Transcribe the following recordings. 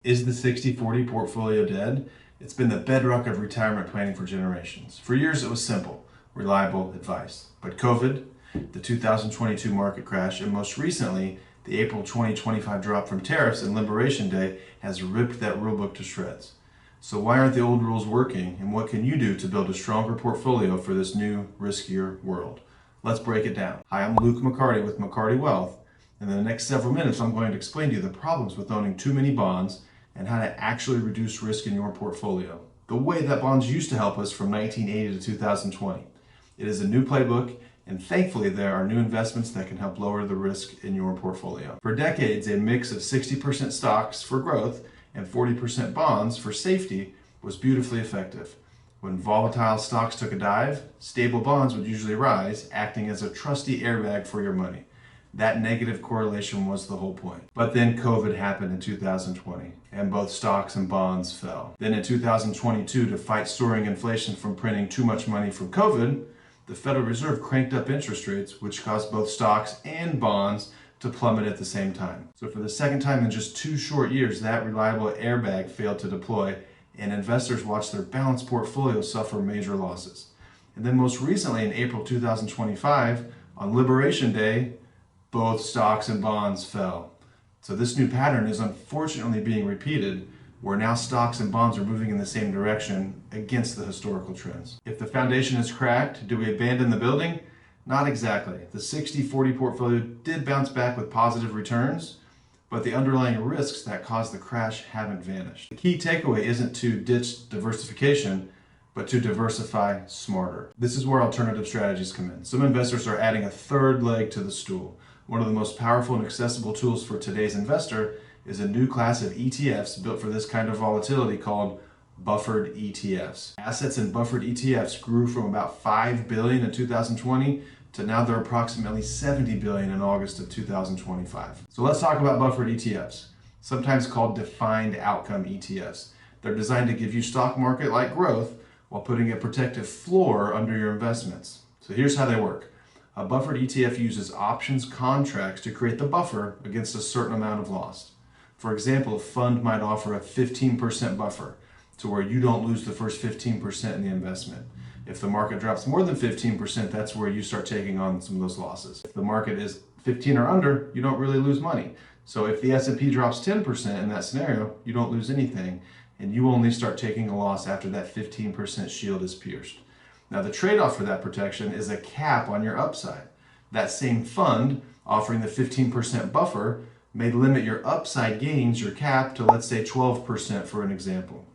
Is the 60/40 portfolio dead? It's been the bedrock of retirement planning for generations. For years it was simple, reliable advice. But COVID, the 2022 market crash, and most recently, the April 2025 drop from tariffs and Liberation Day has ripped that rulebook to shreds. So why aren't the old rules working, and what can you do to build a stronger portfolio for this new, riskier world? Let's break it down. Hi, I'm Luke McCarty with McCarty Wealth, and in the next several minutes I'm going to explain to you the problems with owning too many bonds and how to actually reduce risk in your portfolio, the way that bonds used to help us from 1980 to 2020. It is a new playbook, and thankfully there are new investments that can help lower the risk in your portfolio. For decades, a mix of 60% stocks for growth and 40% bonds for safety was beautifully effective. When volatile stocks took a dive, stable bonds would usually rise, acting as a trusty airbag for your money. That negative correlation was the whole point. But then COVID happened in 2020, and both stocks and bonds fell. Then in 2022, to fight soaring inflation from printing too much money from COVID, the Federal Reserve cranked up interest rates, which caused both stocks and bonds to plummet at the same time. So for the second time in just 2 short years, that reliable airbag failed to deploy, and investors watched their balanced portfolios suffer major losses. And then most recently in April 2025, on Liberation Day, both stocks and bonds fell. So this new pattern is unfortunately being repeated, where now stocks and bonds are moving in the same direction against the historical trends. If the foundation is cracked, do we abandon the building? Not exactly. The 60/40 portfolio did bounce back with positive returns, but the underlying risks that caused the crash haven't vanished. The key takeaway isn't to ditch diversification, but to diversify smarter. This is where alternative strategies come in. Some investors are adding a third leg to the stool. One of the most powerful and accessible tools for today's investor is a new class of ETFs built for this kind of volatility called buffered ETFs. Assets in buffered ETFs grew from about $5 billion in 2020 to now they're approximately $70 billion in August of 2025. So let's talk about buffered ETFs, sometimes called defined outcome ETFs. They're designed to give you stock market-like growth while putting a protective floor under your investments. So here's how they work. A buffered ETF uses options contracts to create the buffer against a certain amount of loss. For example, a fund might offer a 15% buffer to where you don't lose the first 15% in the investment. If the market drops more than 15%, that's where you start taking on some of those losses. If the market is 15 or under, you don't really lose money. So if the S&P drops 10% in that scenario, you don't lose anything, and you only start taking a loss after that 15% shield is pierced. Now the trade-off for that protection is a cap on your upside. That same fund offering the 15% buffer may limit your upside gains, your cap, to let's say 12% for an example.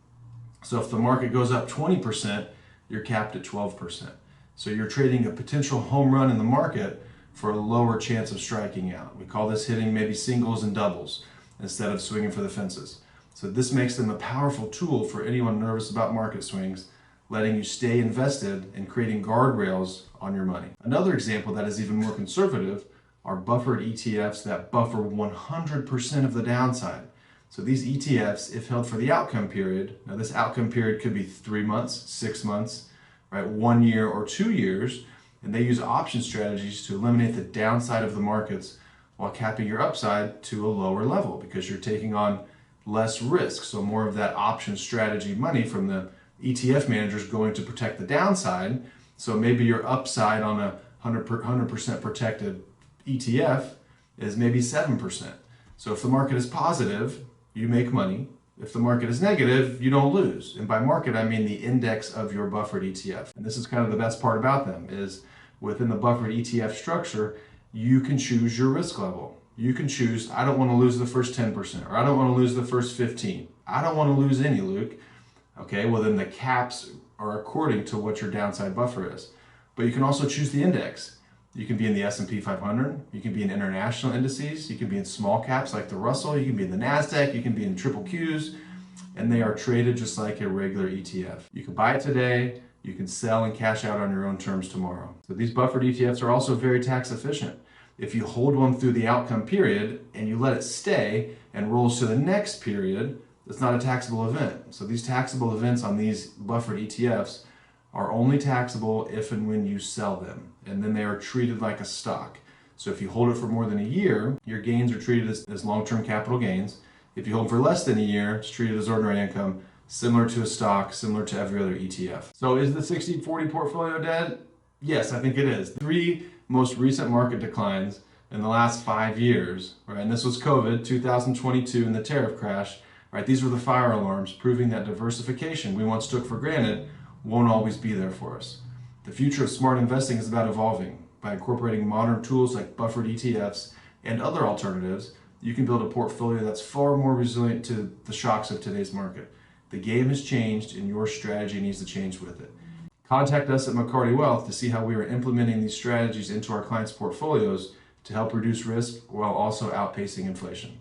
So if the market goes up 20%, you're capped at 12%. So you're trading a potential home run in the market for a lower chance of striking out. We call this hitting maybe singles and doubles instead of swinging for the fences. So this makes them a powerful tool for anyone nervous about market swings, letting you stay invested and creating guardrails on your money. Another example that is even more conservative are buffered ETFs that buffer 100% of the downside. So these ETFs, if held for the outcome period, now this outcome period could be 3 months, 6 months, right, 1 year or 2 years, and they use option strategies to eliminate the downside of the markets while capping your upside to a lower level because you're taking on less risk. So more of that option strategy money from the ETF managers going to protect the downside. So maybe your upside on a 100% protected ETF is maybe 7%. So if the market is positive, you make money. If the market is negative, you don't lose. And by market, I mean the index of your buffered ETF. And this is kind of the best part about them is within the buffered ETF structure, you can choose your risk level. You can choose, I don't want to lose the first 10%, or I don't want to lose the first 15. I don't want to lose any, Luke. Okay, well then the caps are according to what your downside buffer is. But you can also choose the index. You can be in the S&P 500, you can be in international indices, you can be in small caps like the Russell, you can be in the NASDAQ, you can be in triple Qs, and they are traded just like a regular ETF. You can buy it today, you can sell and cash out on your own terms tomorrow. So these buffered ETFs are also very tax efficient. If you hold one through the outcome period and you let it stay and rolls to the next period, it's not a taxable event. So these taxable events on these buffered ETFs are only taxable if and when you sell them. And then they are treated like a stock. So if you hold it for more than a year, your gains are treated as long-term capital gains. If you hold for less than a year, it's treated as ordinary income, similar to a stock, similar to every other ETF. So is the 60-40 portfolio dead? Yes, I think it is. 3 most recent market declines in the last 5 years, right? And this was COVID, 2022, and the tariff crash, right? These were the fire alarms proving that diversification we once took for granted won't always be there for us. The future of smart investing is about evolving. By incorporating modern tools like buffered ETFs and other alternatives, you can build a portfolio that's far more resilient to the shocks of today's market. The game has changed and your strategy needs to change with it. Contact us at McCarty Wealth to see how we are implementing these strategies into our clients' portfolios to help reduce risk while also outpacing inflation.